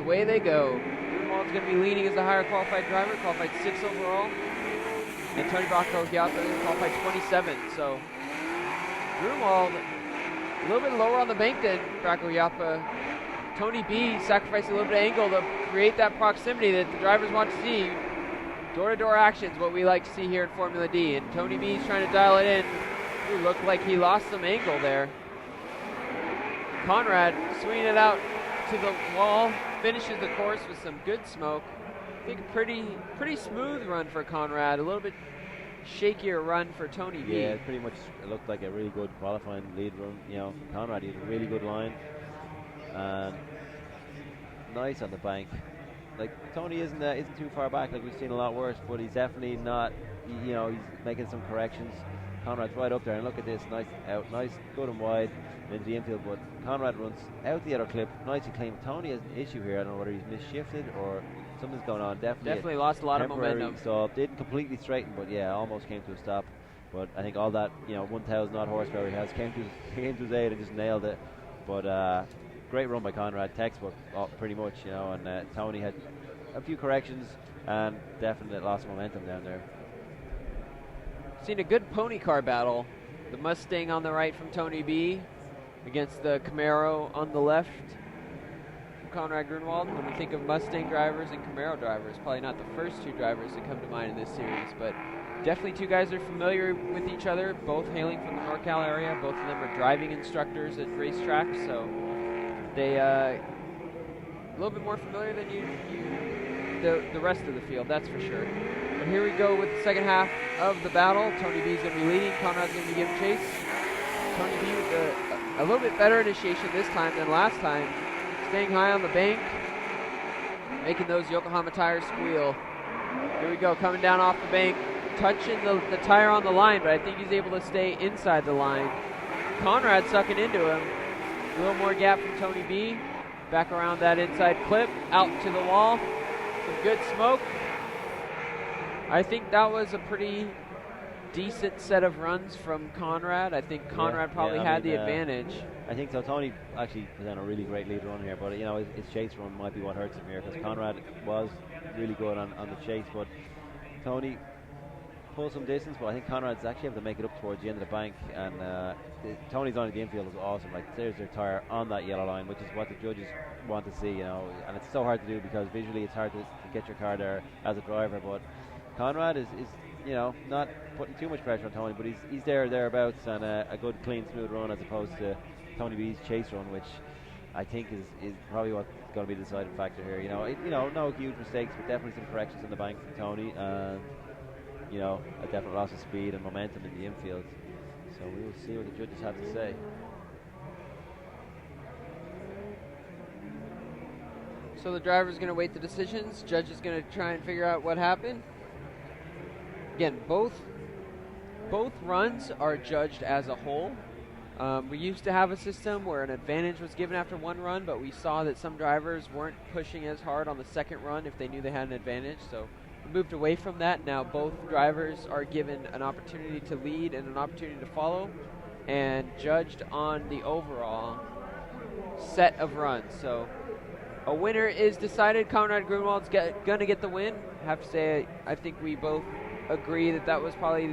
away they go. Grunewald's going to be leading as the higher qualified driver, qualified 6th overall. And Tony Brakohiapa qualified 27. So Grunewald a little bit lower on the bank than Brakohiapa. Tony B sacrificed a little bit of angle to create that proximity that the drivers want to see. Door-to-door action is what we like to see here in Formula D. And Tony B is trying to dial it in. Ooh, looked like he lost some angle there. Conrad swinging it out to the wall, finishes the course with some good smoke. I think a pretty smooth run for Conrad. A little bit shakier run for Tony B. Yeah, pretty much it looked like a really good qualifying lead run. You know, Conrad, he had a really good line. And nice on the bank. Like, Tony isn't too far back. Like, we've seen a lot worse, but he's definitely not. You know, he's making some corrections. Conrad's right up there, and look at this, nice out, nice, good and wide into the infield. But Conrad runs out the other clip, nice and clean. Tony has an issue here. I don't know whether he's misshifted or something's going on. Definitely lost a lot of momentum. So didn't completely straighten, but yeah, almost came to a stop. But I think all that 1,000 odd horsepower he has came to his aid and just nailed it. But great run by Conrad, textbook, pretty much, and Tony had a few corrections and definitely lost momentum down there. Seen a good pony car battle. The Mustang on the right from Tony B against the Camaro on the left from Conrad Grunewald. When we think of Mustang drivers and Camaro drivers, probably not the first two drivers that come to mind in this series, but definitely two guys that are familiar with each other, both hailing from the NorCal area. Both of them are driving instructors at racetracks, so they a little bit more familiar than the rest of the field, that's for sure. But here we go with the second half of the battle. Tony B is going to be leading. Conrad's going to be giving chase. Tony B with a little bit better initiation this time than last time. Staying high on the bank, making those Yokohama tires squeal. Here we go, coming down off the bank, touching the tire on the line, but I think he's able to stay inside the line. Conrad sucking into him. A little more gap from Tony B. Back around that inside clip, out to the wall. Some good smoke. I think that was a pretty decent set of runs from Conrad. I think Conrad probably had the advantage. I think so. Tony actually was on a really great lead run here, but his chase run might be what hurts him here, because Conrad was really good on the chase, but Tony pulled some distance, but I think Conrad's actually able to make it up towards the end of the bank, and Tony's on the infield was awesome. Like, there's their tire on that yellow line, which is what the judges want to see, and it's so hard to do because visually it's hard to get your car there as a driver, but Conrad is not putting too much pressure on Tony, but he's thereabouts, and a good, clean, smooth run as opposed to Tony B's chase run, which I think is probably what's going to be the deciding factor here. No huge mistakes, but definitely some corrections in the bank from Tony, and a definite loss of speed and momentum in the infield. So we will see what the judges have to say. So the driver's going to wait the decisions. Judge is going to try and figure out what happened. Again, both runs are judged as a whole. We used to have a system where an advantage was given after one run, but we saw that some drivers weren't pushing as hard on the second run if they knew they had an advantage. So we moved away from that. Now both drivers are given an opportunity to lead and an opportunity to follow, and judged on the overall set of runs. So a winner is decided. Conrad Grunewald's going to get the win. I have to say, I think we both agree that was probably